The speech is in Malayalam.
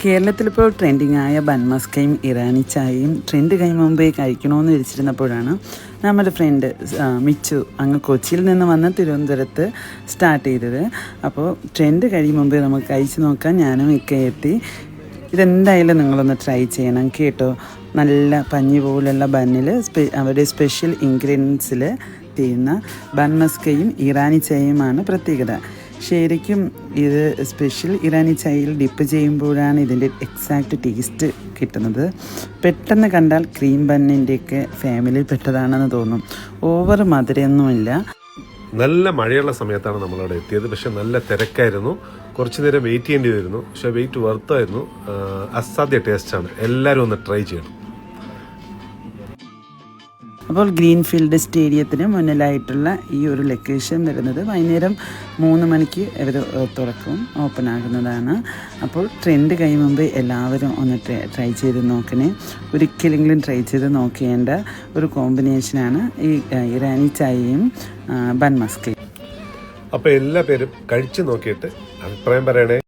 കേരളത്തിലിപ്പോൾ ട്രെൻഡിങ് ആയ ബൺമസ്കയും ഇറാനി ചായയും ട്രെൻഡ് മുമ്പേ കഴിക്കണമെന്ന് വിളിച്ചിരുന്നപ്പോഴാണ് നമ്മുടെ ഫ്രണ്ട് മിച്ചു അങ്ങ് കൊച്ചിയിൽ നിന്ന് വന്ന് തിരുവനന്തപുരത്ത് സ്റ്റാർട്ട് ചെയ്തത്. അപ്പോൾ ട്രെൻഡ് കഴിയും മുമ്പേ നമുക്ക് കഴിച്ച് നോക്കാൻ ഞാനും ഒക്കെ എത്തി. ഇതെന്തായാലും നിങ്ങളൊന്ന് ട്രൈ ചെയ്യണം കേട്ടോ. നല്ല പഞ്ഞി പോലുള്ള ബണ്ണിൽ അവരുടെ സ്പെഷ്യൽ ഇൻഗ്രീഡിയൻസിൽ ചെയ്യുന്ന ബൺമസ്കയും ഇറാനി ചായയുമാണ് പ്രത്യേകത. ശരിക്കും ഇത് സ്പെഷ്യൽ ഇറാനി ചായയിൽ ഡിപ്പ് ചെയ്യുമ്പോഴാണ് ഇതിൻ്റെ എക്സാക്റ്റ് ടേസ്റ്റ് കിട്ടുന്നത്. പെട്ടെന്ന് കണ്ടാൽ ക്രീം ബണ്ണിൻ്റെയൊക്കെ ഫാമിലിയിൽ പെട്ടതാണെന്ന് തോന്നും. ഓവർ മധുരമൊന്നുമില്ല. നല്ല മഴയുള്ള സമയത്താണ് നമ്മളവിടെ എത്തിയത്. പക്ഷെ നല്ല തിരക്കായിരുന്നു. കുറച്ച് നേരം വെയിറ്റ് ചെയ്യേണ്ടി വരുന്നു. പക്ഷെ വെയിറ്റ് വർത്തായിരുന്നു. അസാധ്യ ടേസ്റ്റാണ്. എല്ലാവരും ഒന്ന് ട്രൈ ചെയ്യണം. അപ്പോൾ ഗ്രീൻഫീൽഡ് സ്റ്റേഡിയത്തിന് മുന്നിലായിട്ടുള്ള ഈ ഒരു ലൊക്കേഷൻ വരുന്നത് വൈകുന്നേരം 3 മണിക്ക് ഇവർ ഓപ്പൺ ആകുന്നതാണ്. അപ്പോൾ ട്രെൻഡ് കഴിയും മുമ്പ് എല്ലാവരും ഒന്ന് ട്രൈ ചെയ്ത് നോക്കണേ. ഒരിക്കലെങ്കിലും ട്രൈ ചെയ്ത് നോക്കേണ്ട ഒരു കോമ്പിനേഷനാണ് ഈ ഇറാനി ചായയും ബൺമസ്കയും. അപ്പോൾ എല്ലാ പേരും കഴിച്ചു നോക്കിയിട്ട് അഭിപ്രായം പറയണേ.